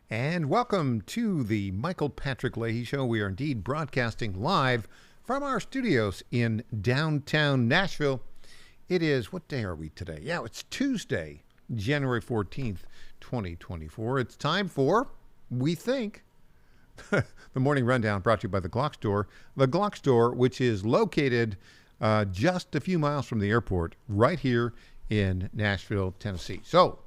And welcome to the Michael Patrick Leahy Show. We are indeed broadcasting live from our studios in downtown Nashville. It is, what day are we today? Yeah, it's Tuesday, January 14th, 2024. It's time for, we think, the Morning Rundown brought to you by the Glock Store. The Glock Store, which is located just a few miles from the airport, right here in Nashville, Tennessee. So,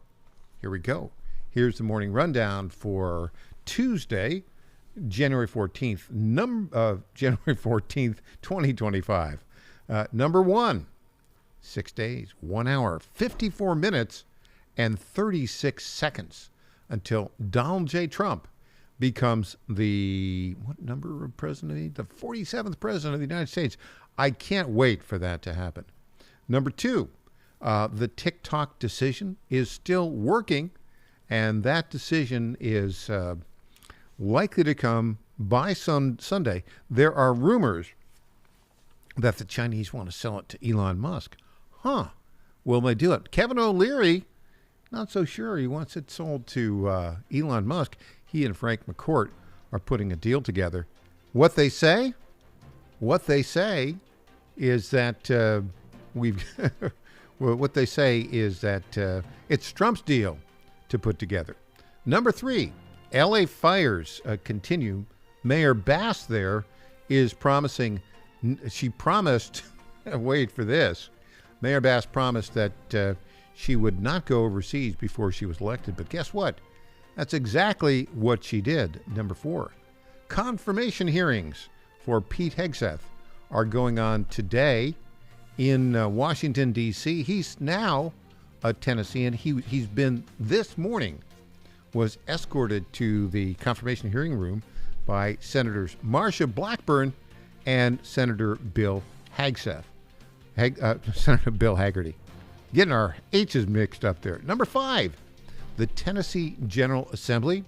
here we go. Here's the morning rundown for Tuesday, January 14th, January 14th, 2025. Number one, 6 days, 1 hour, 54 minutes, and 36 seconds until Donald J. Trump becomes the, what number of president? The 47th president of the United States. I can't wait for that to happen. Number two, the TikTok decision is still working. And that decision is likely to come by Sunday. There are rumors that the Chinese want to sell it to Elon Musk. Will they do it? Kevin O'Leary, not so sure he wants it sold to Elon Musk. He and Frank McCourt are putting a deal together. What they say is that what they say is that it's Trump's deal to put together. Number three, LA fires continue. Mayor Bass there is promising, she promised, wait for this, Mayor Bass promised that she would not go overseas before she was elected. But guess what? That's exactly what she did. Number four, confirmation hearings for Pete Hegseth are going on today in Washington, D.C. He's now a Tennessean. He's been this morning, was escorted to the confirmation hearing room by Senators Marsha Blackburn and Senator Bill Hegseth. Senator Bill Hagerty. Getting our H's mixed up there. Number five, the Tennessee General Assembly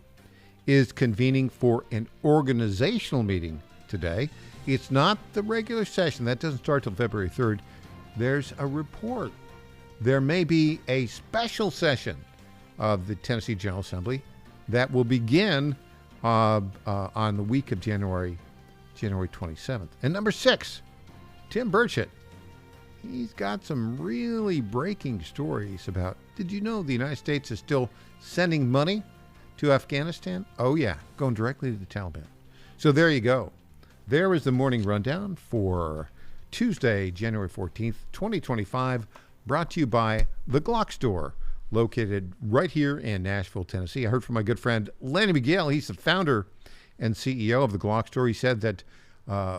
is convening for an organizational meeting today. It's not the regular session. That doesn't start till February 3rd. There's a report. There may be a special session of the Tennessee General Assembly that will begin on the week of January 27th. And number six, Tim Burchett. He's got some really breaking stories about, did you know the United States is still sending money to Afghanistan? Oh, yeah, going directly to the Taliban. So there you go. There is the morning rundown for Tuesday, January 14th, 2025. Brought to you by the Glock Store, located right here in Nashville, Tennessee. I heard from my good friend Lenny Miguel. He's the founder and CEO of the Glock Store. He said that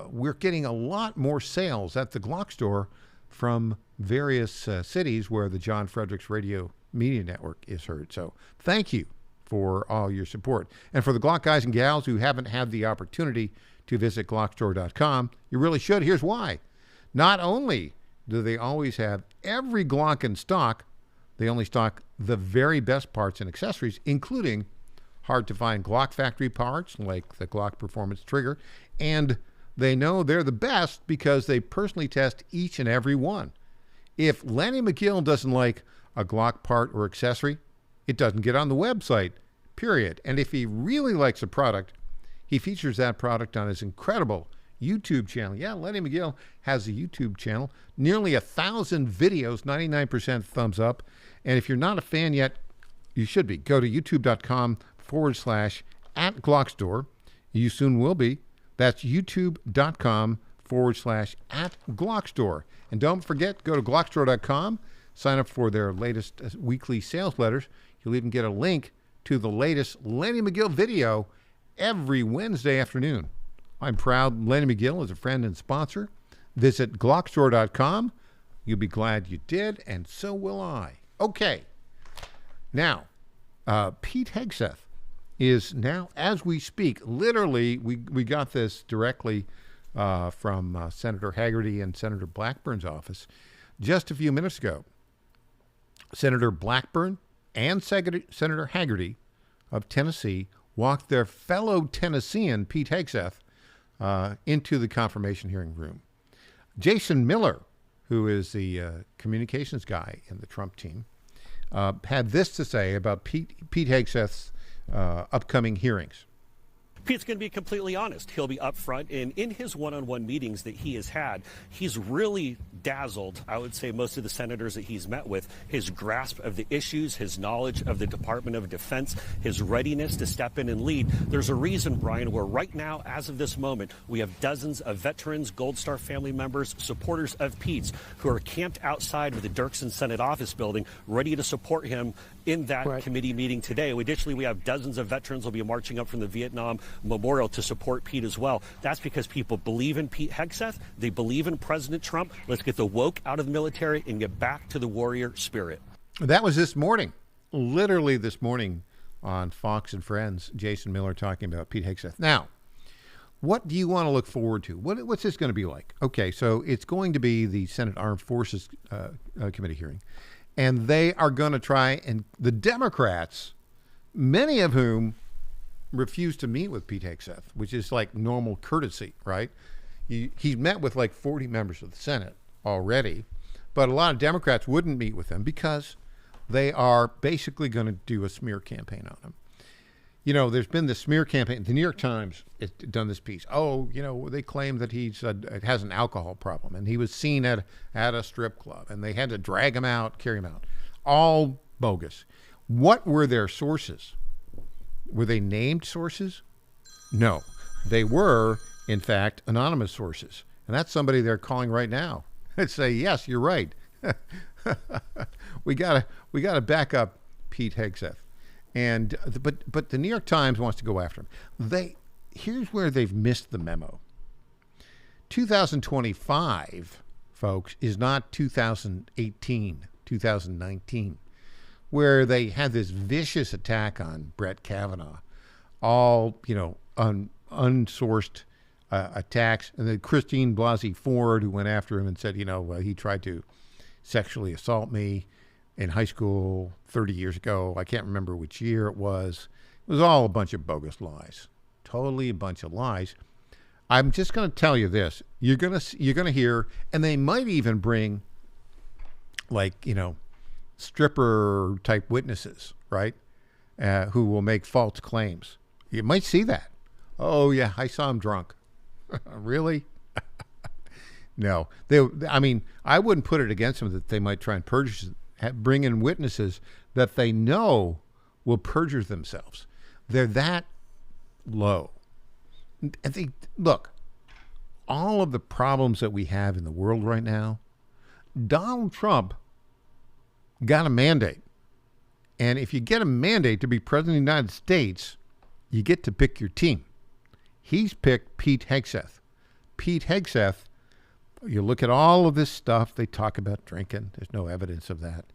we're getting a lot more sales at the Glock Store from various cities where the John Fredericks Radio Media Network is heard. So thank you for all your support. And for the Glock guys and gals who haven't had the opportunity to visit GlockStore.com, you really should. Here's why. Not only do they always have every Glock in stock, they only stock the very best parts and accessories, including hard-to-find Glock factory parts like the Glock Performance Trigger, and they know they're the best because they personally test each and every one. If Lenny McGill doesn't like a Glock part or accessory, it doesn't get on the website, period. And if he really likes a product, he features that product on his incredible YouTube channel. Yeah, Lenny McGill has a YouTube channel. Nearly 1,000 videos, 99% thumbs up. And if you're not a fan yet, you should be. Go to youtube.com/@GlockStore. You soon will be. That's youtube.com/@GlockStore. And don't forget, go to GlockStore.com. Sign up for their latest weekly sales letters. You'll even get a link to the latest Lenny McGill video every Wednesday afternoon. I'm proud Lenny McGill is a friend and sponsor. Visit GlockStore.com. You'll be glad you did, and so will I. Okay. Now, Pete Hegseth is now, as we speak, literally, we got this directly from Senator Hagerty and Senator Blackburn's office just a few minutes ago. Senator Blackburn and Senator Hagerty of Tennessee walked their fellow Tennessean, Pete Hegseth, into the confirmation hearing room. Jason Miller, who is the communications guy in the Trump team, had this to say about Pete Hegseth's upcoming hearings? Pete's going to be completely honest. He'll be upfront, and in his one-on-one meetings that he has had, he's really dazzled, I would say, most of the senators that he's met with, his grasp of the issues, his knowledge of the Department of Defense, his readiness to step in and lead. There's a reason, Brian, where right now, as of this moment, we have dozens of veterans, Gold Star family members, supporters of Pete's, who are camped outside of the Dirksen Senate office building, ready to support him in that committee meeting today. Additionally, we have dozens of veterans will be marching up from the Vietnam Memorial to support Pete as well. That's because people believe in Pete Hegseth. They believe in President Trump. Let's get the woke out of the military and get back to the warrior spirit. That was this morning, literally this morning on Fox and Friends, Jason Miller talking about Pete Hegseth. Now, what do you want to look forward to? What's this going to be like? Okay, so it's going to be the Senate Armed Forces Committee hearing. And they are going to try, and the Democrats, many of whom refuse to meet with Pete Hegseth, which is like normal courtesy, right? He's met with like 40 members of the Senate already, but a lot of Democrats wouldn't meet with him because they are basically going to do a smear campaign on him. You know, there's been this smear campaign. The New York Times has done this piece. Oh, you know, they claim that he has an alcohol problem, and he was seen at a strip club, and they had to drag him out, carry him out. All bogus. What were their sources? Were they named sources? No. They were, in fact, anonymous sources. And that's somebody they're calling right now and say, yes, you're right. we gotta back up Pete Hegseth. And but the New York Times wants to go after him. Here's where they've missed the memo. 2025, folks, is not 2018, 2019, where they had this vicious attack on Brett Kavanaugh, all unsourced attacks, and then Christine Blasey Ford, who went after him and said, he tried to sexually assault me in high school 30 years ago. I can't remember which year it was. It was all a bunch of bogus lies. Totally a bunch of lies. I'm just going to tell you this. You're going to hear, and they might even bring stripper type witnesses, right? Who will make false claims. You might see that. Oh yeah, I saw him drunk. Really? No. I wouldn't put it against them that they might try and bring in witnesses that they know will perjure themselves. They're that low. And look, all of the problems that we have in the world right now, Donald Trump got a mandate. And if you get a mandate to be president of the United States, you get to pick your team. He's picked Pete Hegseth. Pete Hegseth, you look at all of this stuff, they talk about drinking. There's no evidence of that.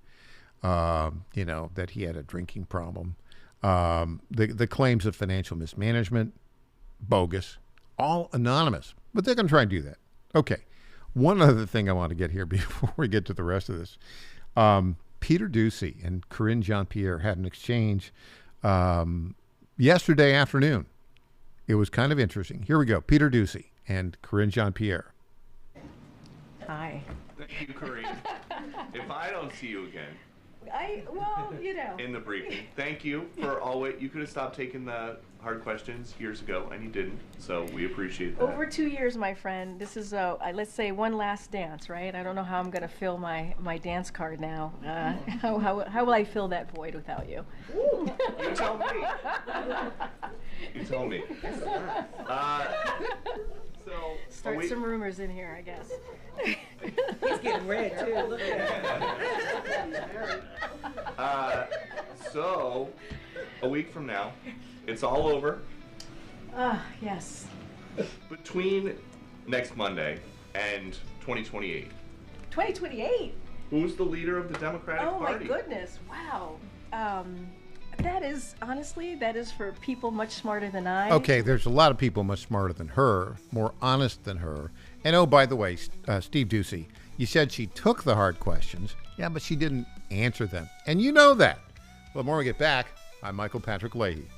That he had a drinking problem. The claims of financial mismanagement, bogus, all anonymous. But they're going to try and do that. Okay. One other thing I want to get here before we get to the rest of this. Peter Doocy and Karine Jean-Pierre had an exchange yesterday afternoon. It was kind of interesting. Here we go. Peter Doocy and Karine Jean-Pierre. Hi. Thank you, Karine. If I don't see you again in the briefing, thank you for always. You could have stopped taking the hard questions years ago, and you didn't. So we appreciate that. Over 2 years, my friend. This is let's say one last dance, right? I don't know how I'm going to fill my dance card now. How will I fill that void without you? You tell me. You tell me. Start some rumors in here, I guess. He's getting red too. Look at that. So, a week from now, it's all over. Yes. Between next Monday and 2028. 2028? Who's the leader of the Democratic Party? Oh my goodness! Wow. That is for people much smarter than I. Okay, there's a lot of people much smarter than her, more honest than her. And oh, by the way, Steve Doocy, you said she took the hard questions. Yeah, but she didn't answer them. And you know that. Well, the more we get back, I'm Michael Patrick Leahy.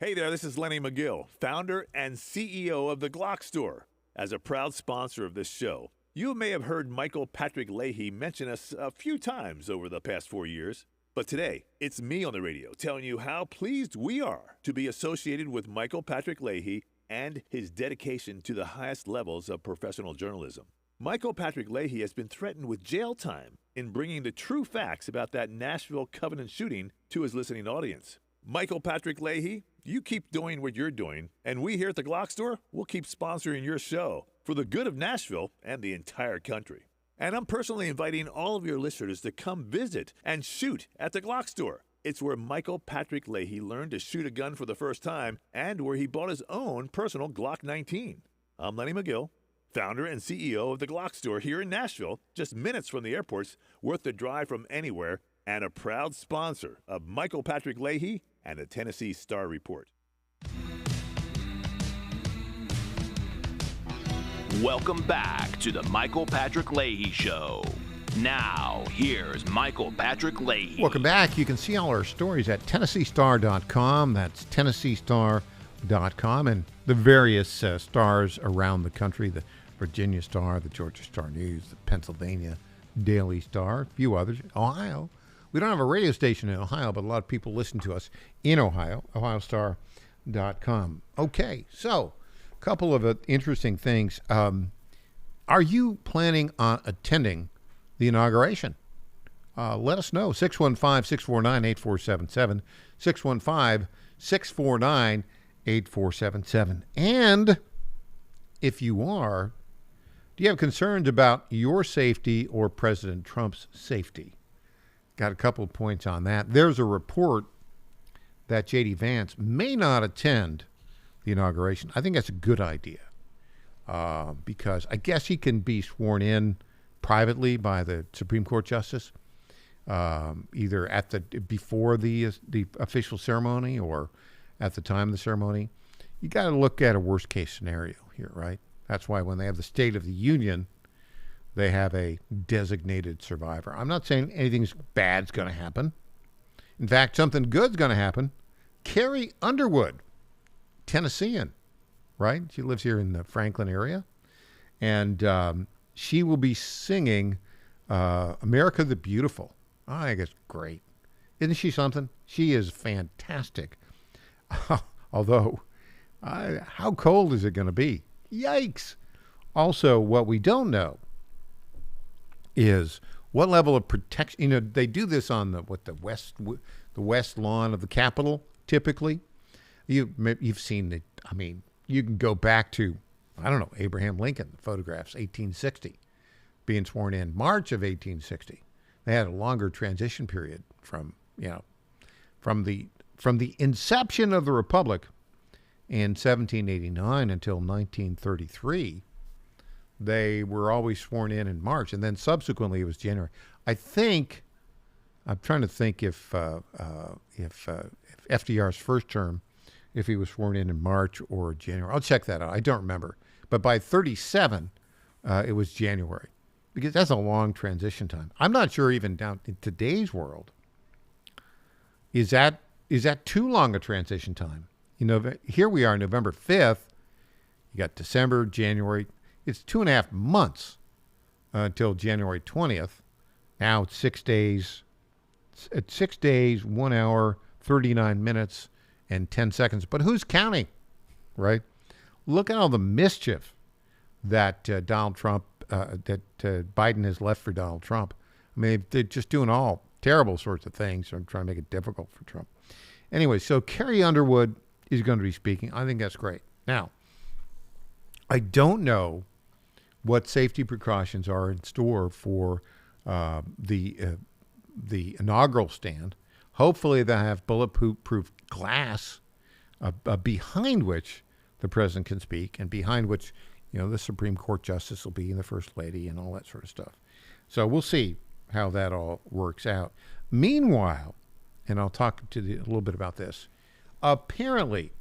Hey there, this is Lenny McGill, founder and CEO of the Glock Store. As a proud sponsor of this show, you may have heard Michael Patrick Leahy mention us a few times over the past 4 years. But today, it's me on the radio telling you how pleased we are to be associated with Michael Patrick Leahy and his dedication to the highest levels of professional journalism. Michael Patrick Leahy has been threatened with jail time in bringing the true facts about that Nashville Covenant shooting to his listening audience. Michael Patrick Leahy, you keep doing what you're doing, and we here at the Glock Store will keep sponsoring your show for the good of Nashville and the entire country. And I'm personally inviting all of your listeners to come visit and shoot at the Glock Store. It's where Michael Patrick Leahy learned to shoot a gun for the first time and where he bought his own personal Glock 19. I'm Lenny McGill, founder and CEO of the Glock Store here in Nashville, just minutes from the airports, worth the drive from anywhere, and a proud sponsor of Michael Patrick Leahy and the Tennessee Star Report. Welcome back to the Michael Patrick Leahy Show. Now, here's Michael Patrick Leahy. Welcome back. You can see all our stories at TennesseeStar.com. That's TennesseeStar.com, and the various stars around the country, the Virginia Star, the Georgia Star News, the Pennsylvania Daily Star, a few others. Ohio. We don't have a radio station in Ohio, but a lot of people listen to us in Ohio, OhioStar.com. Okay, so a couple of interesting things. Are you planning on attending the inauguration? Let us know. 615-649-8477, 615-649-8477. And if you are, do you have concerns about your safety or President Trump's safety? Got a couple of points on that. There's a report that J.D. Vance may not attend the inauguration. I think that's a good idea because I guess he can be sworn in privately by the Supreme Court justice, either before the official ceremony or at the time of the ceremony. You got to look at a worst case scenario here, right? That's why when they have the State of the Union, they have a designated survivor. I'm not saying anything bad's going to happen. In fact, something good's going to happen. Carrie Underwood, Tennessean, right? She lives here in the Franklin area. And she will be singing America the Beautiful. I think it's great. Isn't she something? She is fantastic. Although, how cold is it going to be? Yikes. Also, what we don't know is what level of protection. You know, they do this on the west lawn of the Capitol. Typically, you've seen it. I mean, you can go back to, I don't know, Abraham Lincoln photographs, 1860, being sworn in March of 1860. They had a longer transition period from the inception of the Republic in 1789 until 1933. They were always sworn in March, and then subsequently it was January. I'm trying to think if FDR's first term, if he was sworn in March or January. I'll check that out. I don't remember. But by 37, it was January, because that's a long transition time. I'm not sure even down in today's world, is that too long a transition time? You know, here we are, November 5th. You got December, January. It's 2.5 months until January 20th. Now it's 6 days. It's 6 days, 1 hour, 39 minutes, and 10 seconds. But who's counting, right? Look at all the mischief that Donald Trump, that Biden has left for Donald Trump. I mean, they're just doing all terrible sorts of things and trying to make it difficult for Trump. Anyway, so Carrie Underwood is going to be speaking. I think that's great. Now, I don't know what safety precautions are in store for the inaugural stand. Hopefully they'll have bulletproof glass behind which the president can speak, and behind which, you know, the Supreme Court justice will be, and the First Lady, and all that sort of stuff. So we'll see how that all works out. Meanwhile, and I'll talk a little bit about this, apparently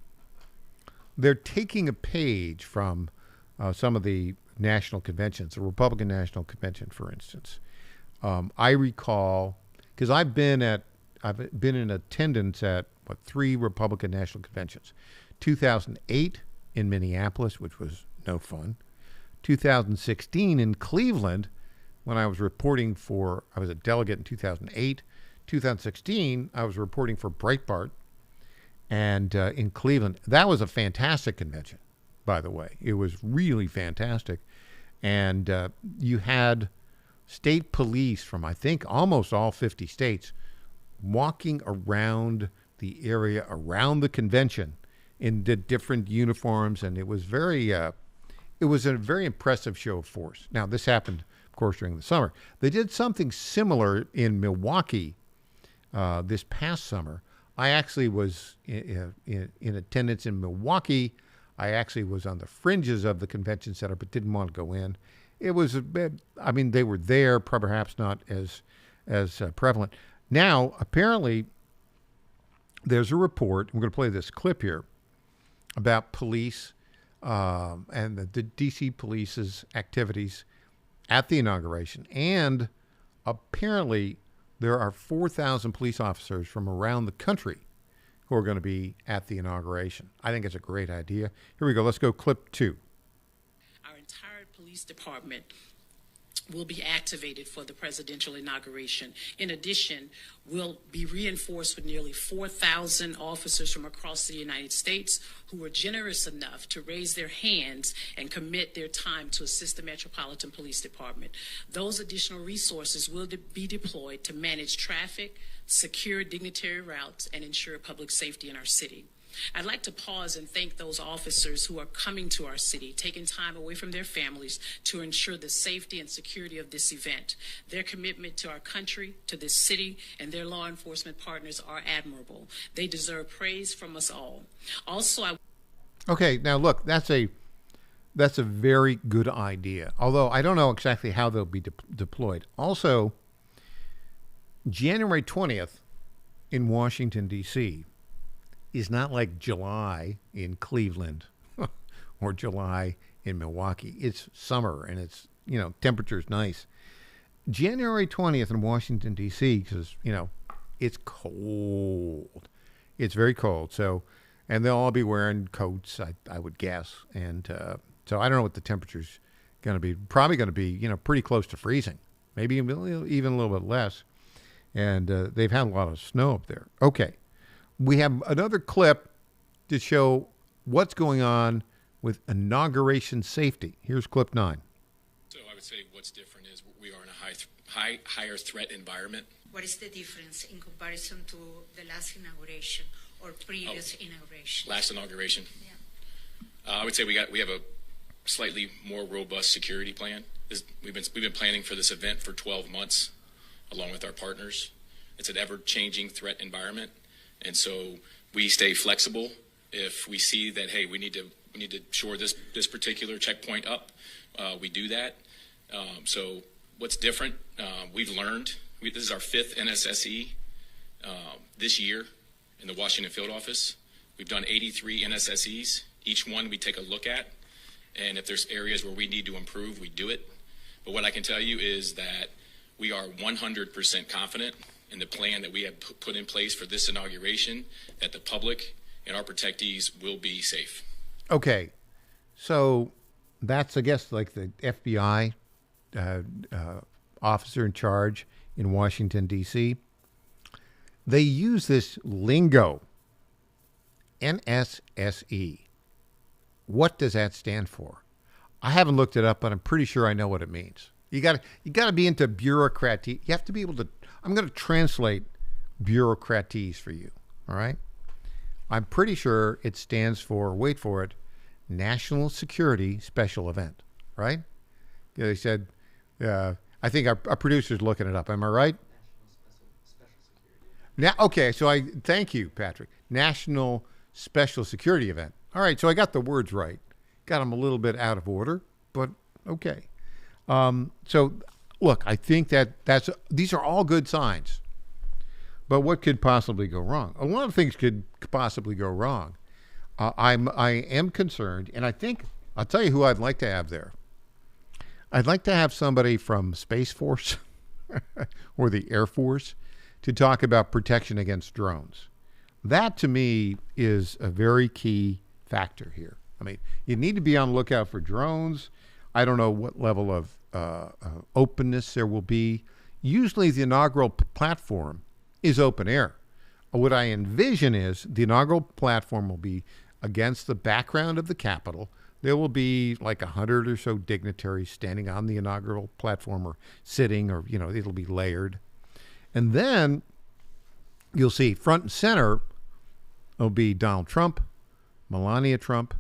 they're taking a page from some of the national conventions, the Republican National Convention, for instance. I recall, because I've been in attendance at three Republican national conventions. 2008 in Minneapolis, which was no fun. 2016 in Cleveland, when I was a delegate in 2008. 2016, I was reporting for Breitbart, and in Cleveland. That was a fantastic convention, by the way. It was really fantastic. And you had state police from, I think, almost all 50 states walking around the area around the convention in the different uniforms, and it was a very impressive show of force. Now, this happened, of course, during the summer. They did something similar in Milwaukee this past summer. I actually was in attendance in Milwaukee. I actually was on the fringes of the convention center, but didn't want to go in. It was a bit, I mean, they were there, perhaps not as prevalent. Now, apparently, there's a report. I'm going to play this clip here about police and the D.C. police's activities at the inauguration. And apparently, there are 4,000 police officers from around the country who are going to be at the inauguration. I think it's a great idea. Here we go. Let's go clip 2. Our entire police department will be activated for the presidential inauguration. In addition, we'll be reinforced with nearly 4,000 officers from across the United States who were generous enough to raise their hands and commit their time to assist the Metropolitan Police Department. Those additional resources will be deployed to manage traffic, secure dignitary routes, and ensure public safety in our city. I'd like to pause and thank those officers who are coming to our city, taking time away from their families to ensure the safety and security of this event. Their commitment to our country, to this city, and their law enforcement partners are admirable. They deserve praise from us all. Also, Okay, now look, that's a very good idea, although I don't know exactly how they'll be deployed. Also, January 20th in Washington, D.C., is not like July in Cleveland or July in Milwaukee. It's summer and it's, temperature's nice. January 20th in Washington, D.C., because, it's cold. It's very cold. So, and they'll all be wearing coats, I would guess. And so I don't know what the temperature's going to be. Probably going to be, pretty close to freezing, maybe even a little bit less. And they've had a lot of snow up there. Okay. We have another clip to show what's going on with inauguration safety. Here's clip 9. So I would say what's different is we are in a higher threat environment. What is the difference in comparison to the last inauguration or previous inauguration? Last inauguration? Yeah. I would say we have a slightly more robust security plan. We've been planning for this event for 12 months, along with our partners. It's an ever-changing threat environment. And so we stay flexible. If we see that, hey, we need to shore this particular checkpoint up, we do that. So what's different? We've learned. This is our 5th NSSE this year in the Washington field office. We've done 83 NSSEs. Each one we take a look at, and if there's areas where we need to improve, we do it. But what I can tell you is that we are 100% confident in the plan that we have put in place for this inauguration, that the public and our protectees will be safe. Okay, so that's, I guess, like the FBI officer in charge in Washington, D.C. They use this lingo, NSSE. What does that stand for? I haven't looked it up, but I'm pretty sure I know what it means. You got to be into bureaucracy. You have to be able to. I'm going to translate bureaucraties for you. All right. I'm pretty sure it stands for, wait for it, National Security Special Event. Right? They said. I think our producer's looking it up. Am I right? Now, okay. So thank you, Patrick. National Special Security Event. All right. So I got the words right. Got them a little bit out of order, but okay. So, look, I think these are all good signs. But what could possibly go wrong? A lot of things could possibly go wrong. I am concerned, and I think I'll tell you who I'd like to have there. I'd like to have somebody from Space Force or the Air Force to talk about protection against drones. That to me is a very key factor here. I mean, you need to be on the lookout for drones. I don't know what level of openness there will be. Usually the inaugural platform is open air. What I envision is the inaugural platform will be against the background of the Capitol. There will be like 100 or so dignitaries standing on the inaugural platform or sitting, or, it'll be layered. And then you'll see front and center will be Donald Trump, Melania Trump,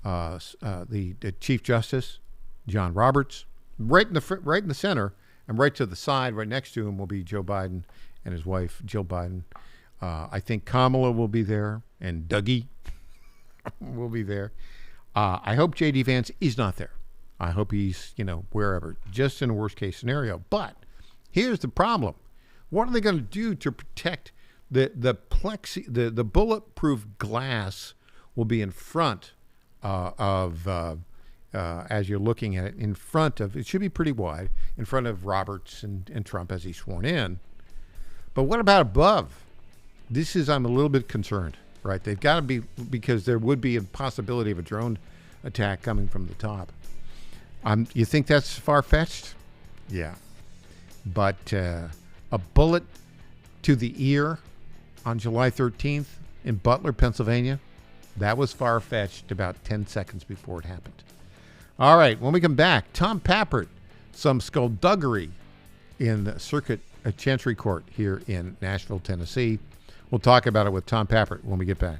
the Chief Justice, John Roberts, right in the center, and right to the side, right next to him, will be Joe Biden and his wife, Jill Biden. I think Kamala will be there, and Dougie will be there. I hope J.D. Vance is not there. I hope he's, wherever, just in a worst case scenario. But here's the problem. What are they going to do to protect the bulletproof glass will be in front as you're looking at it, in front of, it should be pretty wide, in front of Roberts and Trump as he's sworn in. But what about above? I'm a little bit concerned, right? They've got to be, because there would be a possibility of a drone attack coming from the top. You think that's far-fetched? Yeah. But a bullet to the ear on July 13th in Butler, Pennsylvania, that was far-fetched about 10 seconds before it happened. All right, when we come back, Tom Pappert, some skullduggery in the Circuit Chancery Court here in Nashville, Tennessee. We'll talk about it with Tom Pappert when we get back.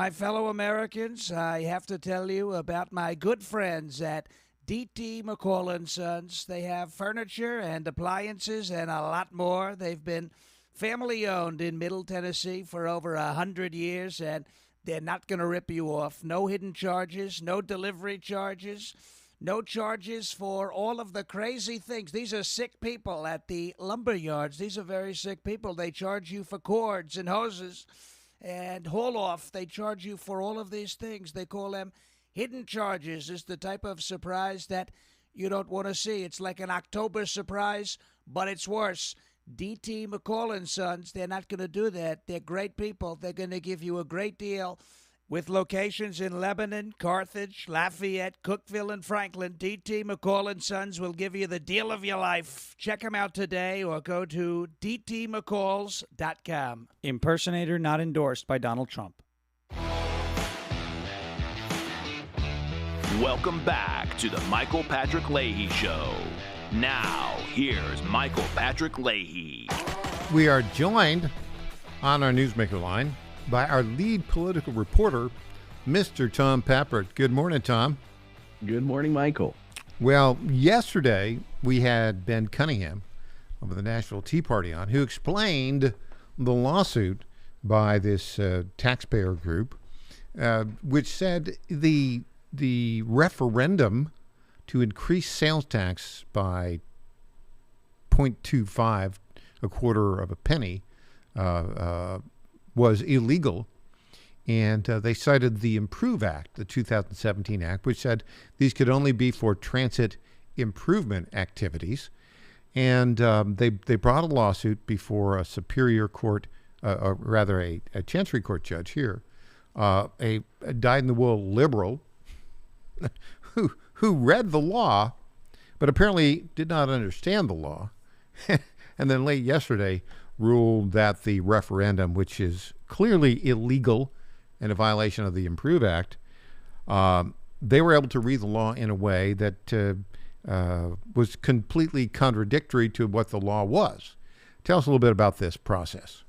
My fellow Americans, I have to tell you about my good friends at D.T. McCall & Sons. They have furniture and appliances and a lot more. They've been family-owned in Middle Tennessee for over 100 years, and they're not going to rip you off. No hidden charges, no delivery charges, no charges for all of the crazy things. These are sick people at the lumber yards. These are very sick people. They charge you for cords and hoses and haul off. They charge you for all of these things. They call them hidden charges. It's the type of surprise that you don't want to see. It's like an October surprise, but it's worse. D.T. McCall & Sons, they're not going to do that. They're great people. They're going to give you a great deal. With locations in Lebanon, Carthage, Lafayette, Cookeville, and Franklin, D.T. McCall & Sons will give you the deal of your life. Check them out today or go to dtmccalls.com. Impersonator not endorsed by Donald Trump. Welcome back to the Michael Patrick Leahy Show. Now, here's Michael Patrick Leahy. We are joined on our Newsmaker line by our lead political reporter, Mr. Tom Pappert. Good morning, Tom. Good morning, Michael. Well, yesterday we had Ben Cunningham of the Nashville Tea Party on, who explained the lawsuit by this taxpayer group, which said the referendum to increase sales tax by 0.25, a quarter of a penny, was illegal. And they cited the Improve Act, the 2017 Act, which said these could only be for transit improvement activities. And they brought a lawsuit before a superior court, or rather a chancery court judge here, a dyed-in-the-wool liberal who read the law, but apparently did not understand the law. And then late yesterday ruled that the referendum, which is clearly illegal and a violation of the Improve Act, they were able to read the law in a way that was completely contradictory to what the law was. Tell us a little bit about this process.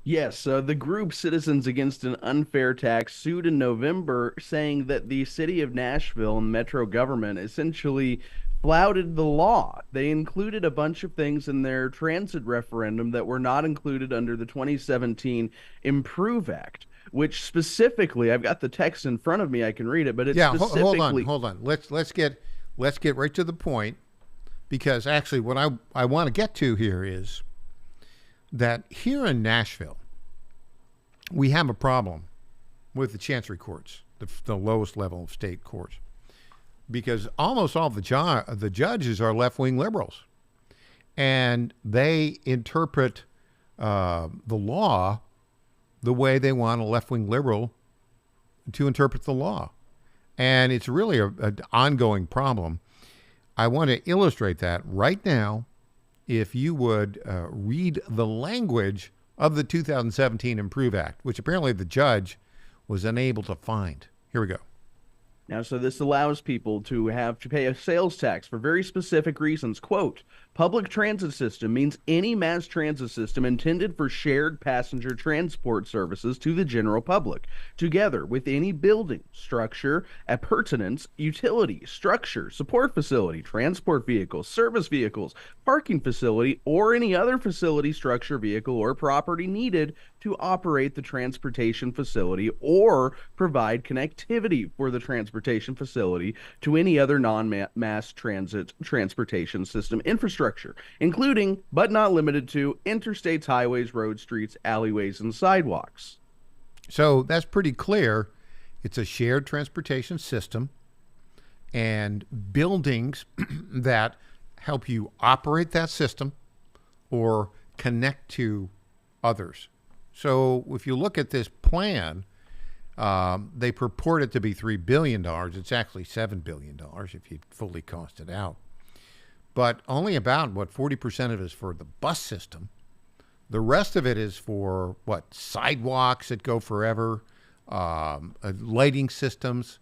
Yes, the group Citizens Against an Unfair Tax sued in November, saying that the city of Nashville and metro government essentially flouted the law. They included a bunch of things in their transit referendum that were not included under the 2017 Improve Act, which specifically, I've got the text in front of me, I can read it, but it's specifically... Hold on. Let's get right to the point, because actually what I want to get to here is that here in Nashville, we have a problem with the chancery courts, the lowest level of state courts, because almost all the judges are left-wing liberals, and they interpret the law the way they want a left-wing liberal to interpret the law. And it's really an ongoing problem. I want to illustrate that right now. If you would read the language of the 2017 Improve Act, which apparently the judge was unable to find. Here we go. Now, so this allows people to have to pay a sales tax for very specific reasons. Quote, public transit system means any mass transit system intended for shared passenger transport services to the general public, together with any building, structure, appurtenance, utility, structure, support facility, transport vehicles, service vehicles, parking facility, or any other facility, structure, vehicle, or property needed to operate the transportation facility or provide connectivity for the transportation facility to any other non-mass transit transportation system infrastructure, including, but not limited to, interstates, highways, road, streets, alleyways, and sidewalks. So that's pretty clear. It's a shared transportation system and buildings that help you operate that system or connect to others. So if you look at this plan, they purport it to be $3 billion. It's actually $7 billion if you fully cost it out. But only about, 40% of it is for the bus system. The rest of it is for, sidewalks that go forever, lighting systems,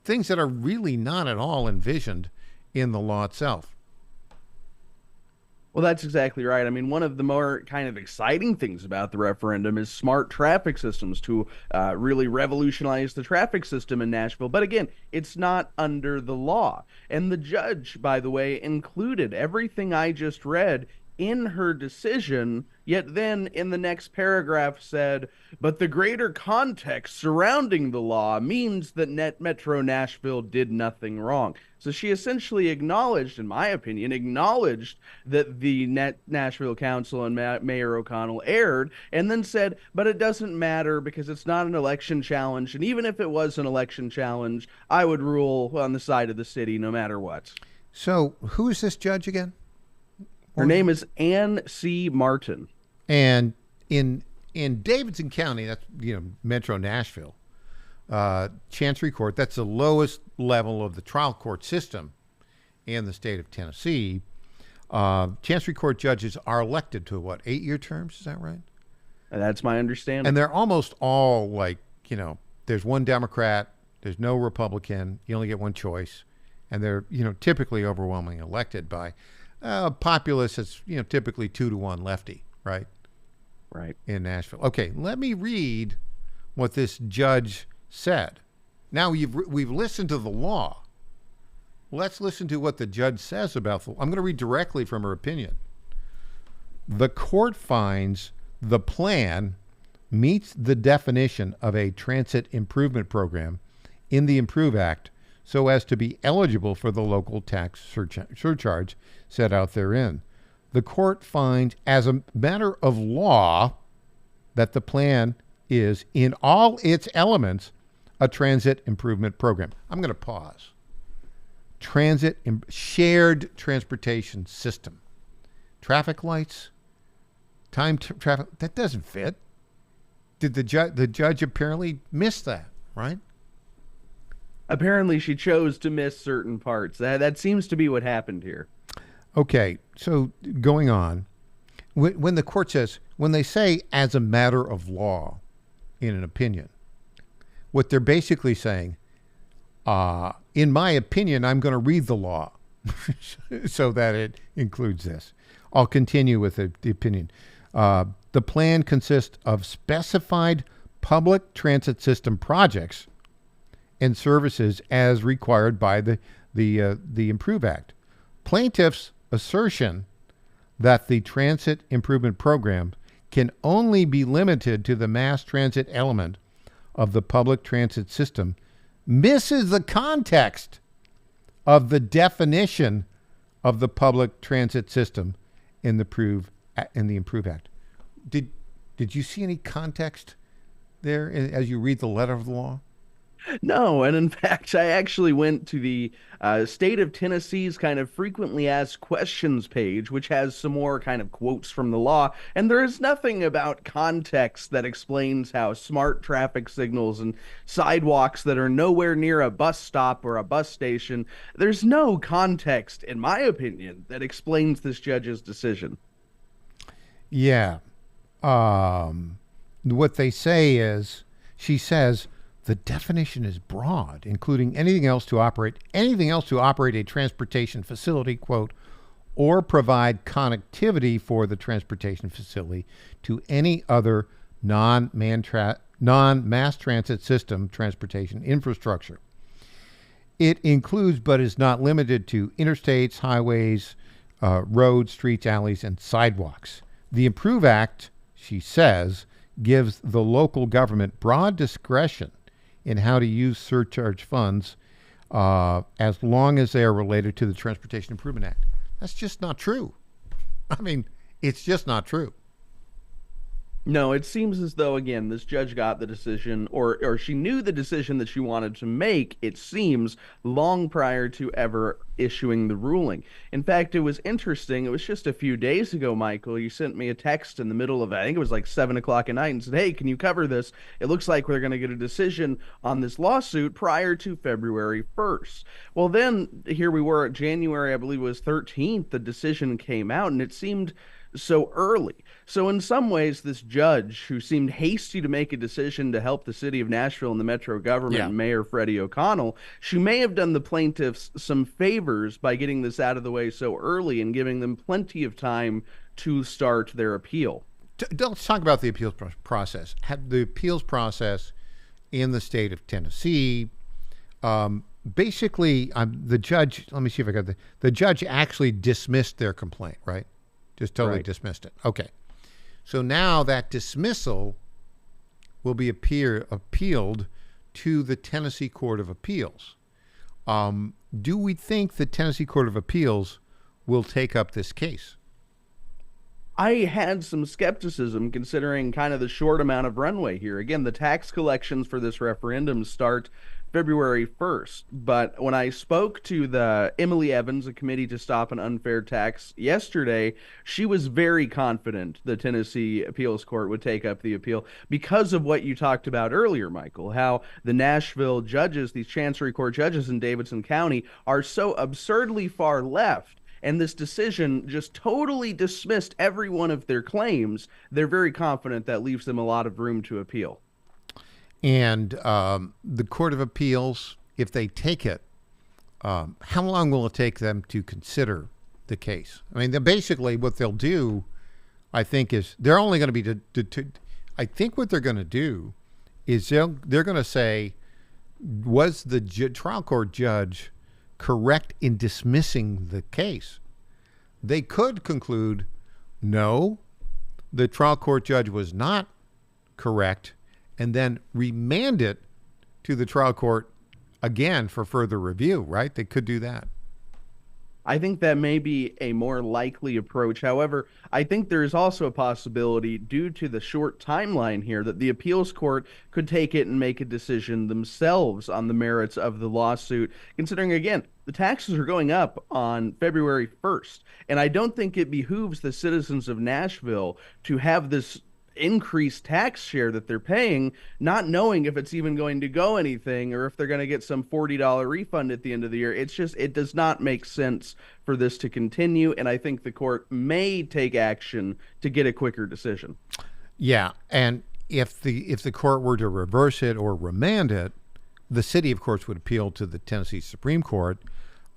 things that are really not at all envisioned in the law itself. Well, that's exactly right. I mean, one of the more kind of exciting things about the referendum is smart traffic systems to really revolutionize the traffic system in Nashville. But again, it's not under the law. And the judge, by the way, included everything I just read in her decision, yet then in the next paragraph said, but the greater context surrounding the law means that Metro Nashville did nothing wrong. So she essentially acknowledged, in my opinion, acknowledged that the Nashville Council and Mayor O'Connell erred, and then said, but it doesn't matter because it's not an election challenge. And even if it was an election challenge, I would rule on the side of the city no matter what. So who is this judge again? Her name is Ann C. Martin. And in Davidson County, that's, Metro Nashville, Chancery Court, that's the lowest level of the trial court system in the state of Tennessee. Chancery Court judges are elected to 8-year terms? Is that right? That's my understanding. And they're almost all there's one Democrat, there's no Republican, you only get one choice, and they're, typically overwhelmingly elected by populace is, typically 2-to-1 lefty, right? Right. In Nashville. Okay, let me read what this judge said. Now we've listened to the law. Let's listen to what the judge says about the law. I'm going to read directly from her opinion. The court finds the plan meets the definition of a transit improvement program in the Improve Act so as to be eligible for the local tax surcharge set out therein. The court finds as a matter of law that the plan is, in all its elements, a transit improvement program. I'm going to pause. Shared transportation system. Traffic lights, traffic, that doesn't fit. Did the judge apparently miss that, right? Apparently she chose to miss certain parts. That seems to be what happened here. Okay, so going on, when the court says, when they say as a matter of law in an opinion, what they're basically saying, in my opinion, I'm going to read the law so that it includes this. I'll continue with the opinion. The plan consists of specified public transit system projects and services as required by the Improve Act. Plaintiffs' assertion that the transit improvement program can only be limited to the mass transit element of the public transit system misses the context of the definition of the public transit system in the Improve Act. Did you see any context there as you read the letter of the law? No, and in fact, I actually went to the state of Tennessee's kind of frequently asked questions page, which has some more kind of quotes from the law, and there is nothing about context that explains how smart traffic signals and sidewalks that are nowhere near a bus stop or a bus station, there's no context, in my opinion, that explains this judge's decision. Yeah. What they say is, she says, the definition is broad, including anything else to operate a transportation facility, quote, or provide connectivity for the transportation facility to any other non-mass transit system transportation infrastructure. It includes, but is not limited to, interstates, highways, roads, streets, alleys, and sidewalks. The Improve Act, she says, gives the local government broad discretion in how to use surcharge funds as long as they are related to the Transportation Improvement Act. That's just not true. I mean, it's just not true. No, it seems as though, again, this judge got the decision, or she knew the decision that she wanted to make, it seems, long prior to ever issuing the ruling. In fact, it was interesting. It was just a few days ago, Michael, you sent me a text in the middle of, I think it was like 7 o'clock at night, and said, hey, can you cover this? It looks like we're going to get a decision on this lawsuit prior to February 1st. Well, then, here we were at January, I believe it was 13th, the decision came out, and it seemed so early. So in some ways, this judge who seemed hasty to make a decision to help the city of Nashville and the metro government, Mayor Freddie O'Connell, she may have done the plaintiffs some favors by getting this out of the way so early and giving them plenty of time to start their appeal. Let's talk about the appeals process. The appeals process in the state of Tennessee, basically, the judge, let me see if I got the judge actually dismissed their complaint, right? Just totally dismissed it. Okay. So now that dismissal will be appealed to the Tennessee Court of Appeals. Do we think the Tennessee Court of Appeals will take up this case? I had some skepticism considering kind of the short amount of runway here. Again, the tax collections for this referendum start February 1st. But when I spoke to the Emily Evans, a committee to stop an unfair tax yesterday, she was very confident the Tennessee Appeals Court would take up the appeal because of what you talked about earlier, Michael, how the Nashville judges, these Chancery Court judges in Davidson County, are so absurdly far left. And this decision just totally dismissed every one of their claims. They're very confident that leaves them a lot of room to appeal. And the Court of Appeals, if they take it, how long will it take them to consider the case? I mean, basically what they'll do, I think, is they're only going to be I think what they're going to do is they're going to say, was the trial court judge correct in dismissing the case? They could conclude, no, the trial court judge was not correct, and then remand it to the trial court again for further review, right? They could do that. I think that may be a more likely approach. However, I think there is also a possibility, due to the short timeline here, that the appeals court could take it and make a decision themselves on the merits of the lawsuit, considering, again, the taxes are going up on February 1st. And I don't think it behooves the citizens of Nashville to have this increased tax share that they're paying, not knowing if it's even going to go anything or if they're going to get some $40 refund at the end of the year. It's just, it does not make sense for this to continue, and I think the court may take action to get a quicker decision. Yeah, and if the court were to reverse it or remand it, the city, of course, would appeal to the Tennessee Supreme Court.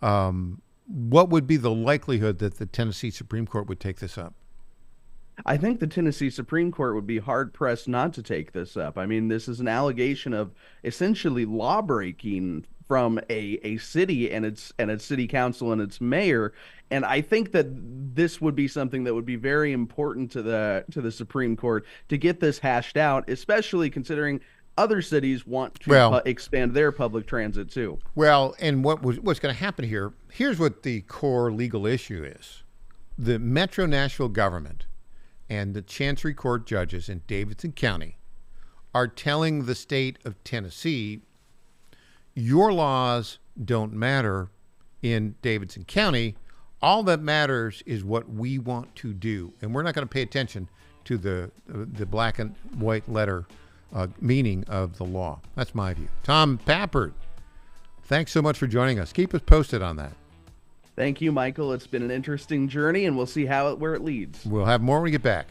What would be the likelihood that the Tennessee Supreme Court would take this up? I think the Tennessee Supreme Court would be hard-pressed not to take this up. I mean, this is an allegation of essentially law-breaking from a city and its city council and its mayor, and I think that this would be something that would be very important to the Supreme Court to get this hashed out, especially considering other cities want to expand their public transit too. Well, and what's going to happen here? Here's what the core legal issue is: the Metro Nashville government and the Chancery Court judges in Davidson County are telling the state of Tennessee, your laws don't matter in Davidson County. All that matters is what we want to do. And we're not going to pay attention to the black and white letter meaning of the law. That's my view. Tom Pappert, thanks so much for joining us. Keep us posted on that. Thank you, Michael. It's been an interesting journey, and we'll see where it leads. We'll have more when we get back.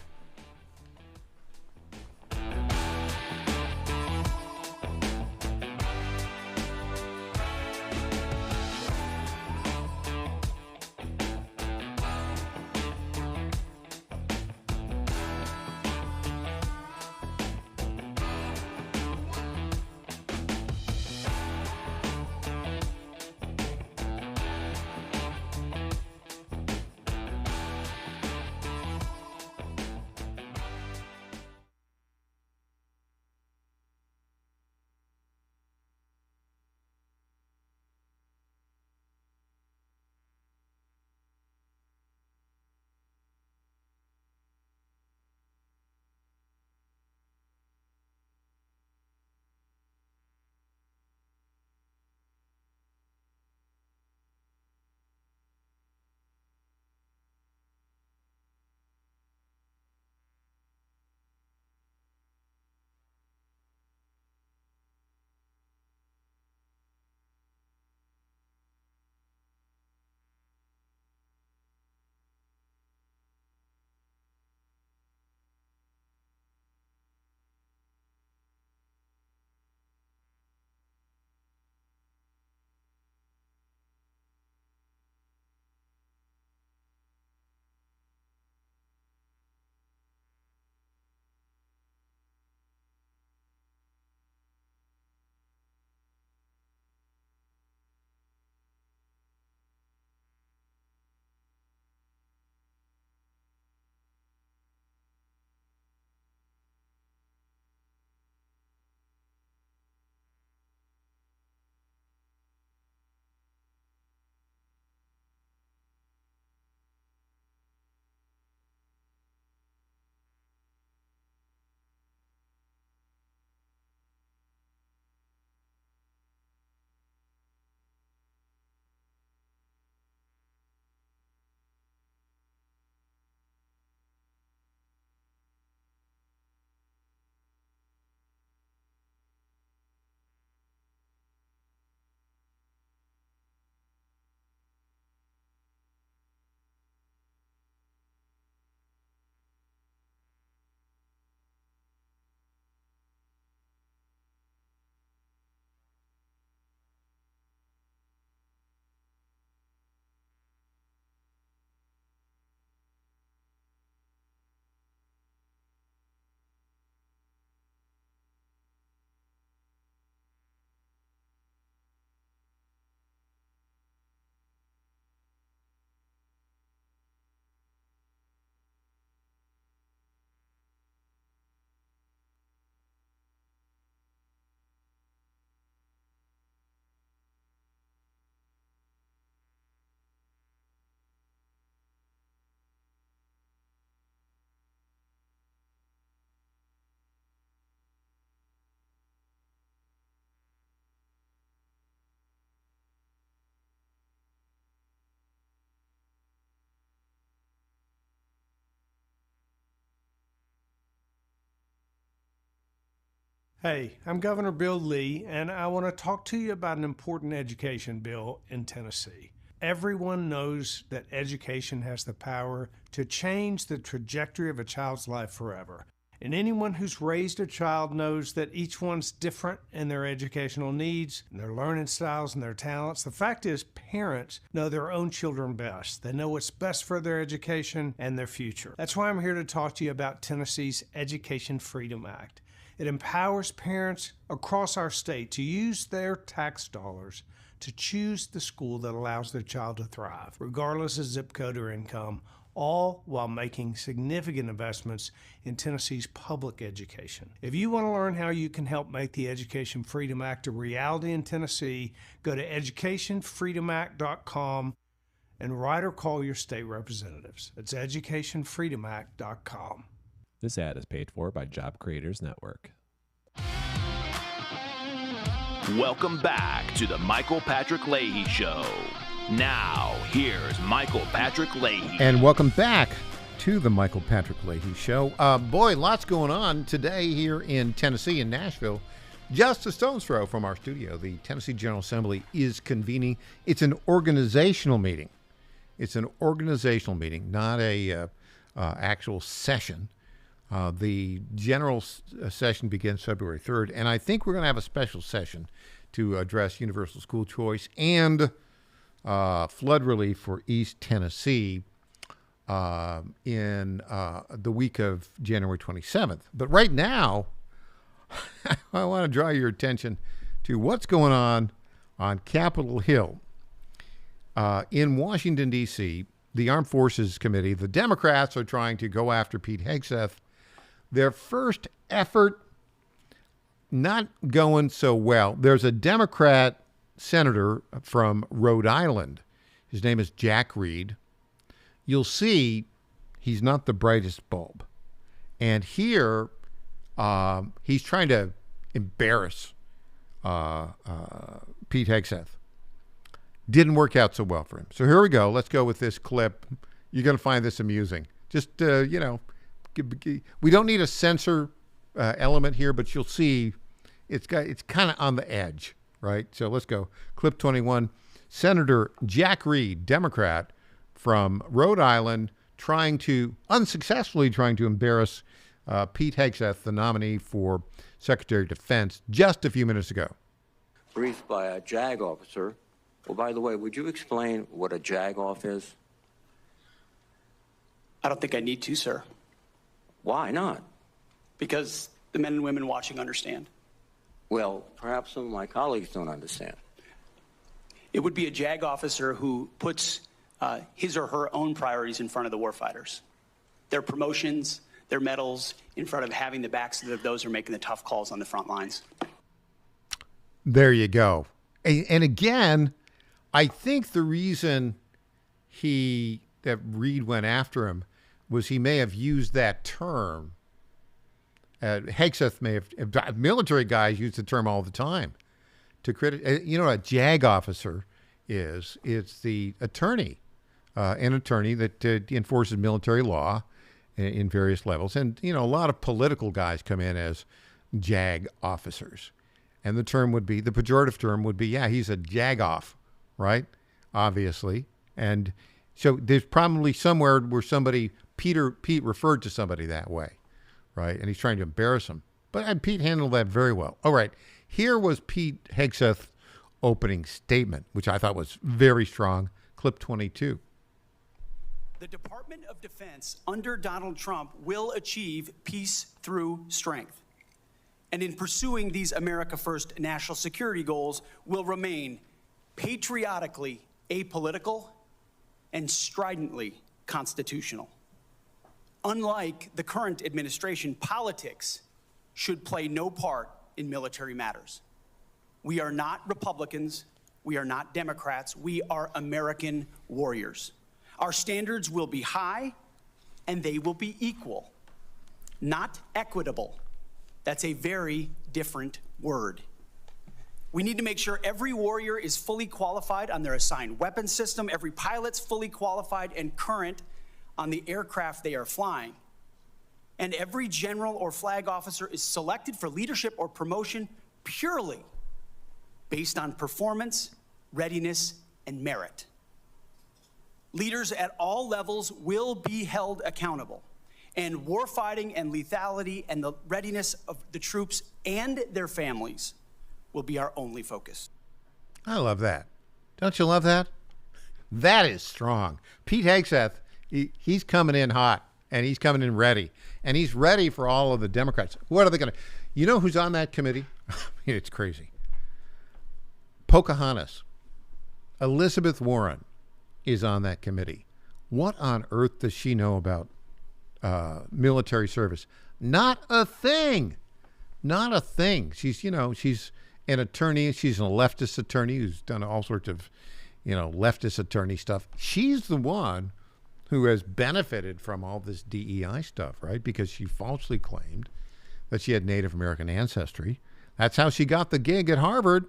Hey, I'm Governor Bill Lee, and I want to talk to you about an important education bill in Tennessee. Everyone knows that education has the power to change the trajectory of a child's life forever. And anyone who's raised a child knows that each one's different in their educational needs, and their learning styles, and their talents. The fact is, parents know their own children best. They know what's best for their education and their future. That's why I'm here to talk to you about Tennessee's Education Freedom Act. It empowers parents across our state to use their tax dollars to choose the school that allows their child to thrive, regardless of zip code or income, all while making significant investments in Tennessee's public education. If you want to learn how you can help make the Education Freedom Act a reality in Tennessee, go to educationfreedomact.com and write or call your state representatives. It's educationfreedomact.com. This ad is paid for by Job Creators Network. Welcome back to the Michael Patrick Leahy Show. Now, here's Michael Patrick Leahy. And welcome back to the Michael Patrick Leahy Show. Boy, lots going on today here in Tennessee, in Nashville. Just a stone's throw from our studio, the Tennessee General Assembly is convening. It's an organizational meeting. It's an organizational meeting, not a actual session. The general session begins February 3rd, and I think we're going to have a special session to address universal school choice and flood relief for East Tennessee in the week of January 27th. But right now, I want to draw your attention to what's going on Capitol Hill. In Washington, D.C., the Armed Forces Committee, the Democrats are trying to go after Pete Hegseth. Their first effort, not going so well. There's a Democrat senator from Rhode Island. His name is Jack Reed. You'll see he's not the brightest bulb. And here, he's trying to embarrass Pete Hegseth. Didn't work out so well for him. So here we go. Let's go with this clip. You're going to find this amusing. Just, we don't need a censor element here, but you'll see it's kind of on the edge, right? So let's go. Clip 21. Senator Jack Reed, Democrat from Rhode Island, unsuccessfully trying to embarrass Pete Hegseth, the nominee for Secretary of Defense, just a few minutes ago. Briefed by a JAG officer. Well, by the way, would you explain what a JAG off is? I don't think I need to, sir. Why not? Because the men and women watching understand. Well, perhaps some of my colleagues don't understand. It would be a JAG officer who puts his or her own priorities in front of the warfighters. Their promotions, their medals, in front of having the backs of those who are making the tough calls on the front lines. There you go. And again, I think the reason that Reed went after him was he may have used that term. Hegseth may have, military guys use the term all the time to credit. You know what a JAG officer is? It's the attorney, an attorney that enforces military law in various levels. And, a lot of political guys come in as JAG officers. And the pejorative term would be, yeah, he's a jag-off, right? Obviously. And so there's probably somewhere where Pete referred to somebody that way, right? And he's trying to embarrass him. But Pete handled that very well. All right. Here was Pete Hegseth's opening statement, which I thought was very strong. Clip 22. The Department of Defense under Donald Trump will achieve peace through strength. And in pursuing these America First national security goals will remain patriotically apolitical and stridently constitutional. Unlike the current administration, politics should play no part in military matters. We are not Republicans. We are not Democrats. We are American warriors. Our standards will be high and they will be equal, not equitable. That's a very different word. We need to make sure every warrior is fully qualified on their assigned weapons system, every pilot's fully qualified and current on the aircraft they are flying. And every general or flag officer is selected for leadership or promotion purely based on performance, readiness, and merit. Leaders at all levels will be held accountable, and warfighting and lethality and the readiness of the troops and their families will be our only focus. I love that. Don't you love that? That is strong. Pete Hegseth, he's coming in hot, and he's coming in ready, and he's ready for all of the Democrats. What are they going to? You know who's on that committee? It's crazy. Pocahontas. Elizabeth Warren is on that committee. What on earth does she know about military service? Not a thing. Not a thing. She's an attorney. She's a leftist attorney who's done all sorts of, leftist attorney stuff. She's the one who has benefited from all this DEI stuff, right? Because she falsely claimed that she had Native American ancestry. That's how she got the gig at Harvard.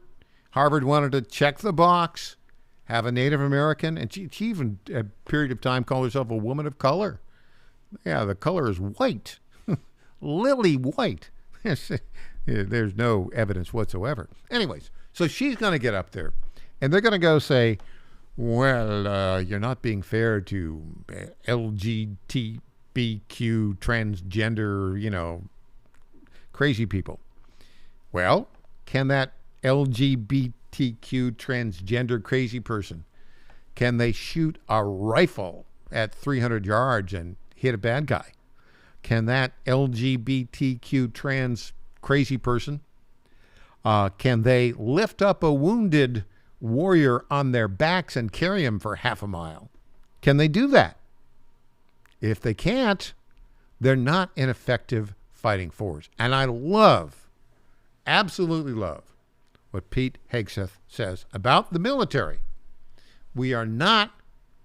Harvard wanted to check the box, have a Native American, and she even, a period of time, called herself a woman of color. Yeah, the color is white, lily white. There's no evidence whatsoever. Anyways, so she's going to get up there, and they're going to go say, well, you're not being fair to LGBTQ, transgender, crazy people. Well, can that LGBTQ transgender crazy person, can they shoot a rifle at 300 yards and hit a bad guy? Can that LGBTQ trans crazy person, can they lift up a wounded warrior on their backs and carry him for half a mile? Can they do that? If they can't, they're not an effective fighting force. And I absolutely love what Pete Hegseth says about the military. We are not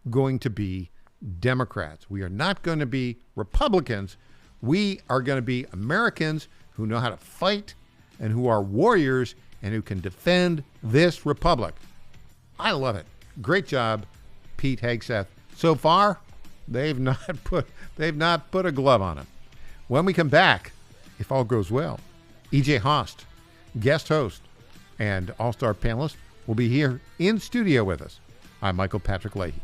going to be Democrats. We are not going to be Republicans. We are going to be Americans who know how to fight and who are warriors and who can defend this republic. I love it. Great job, Pete Hegseth. So far, they've not put a glove on him. When we come back, if all goes well, E.J. Host, guest host and all-star panelist, will be here in studio with us. I'm Michael Patrick Leahy.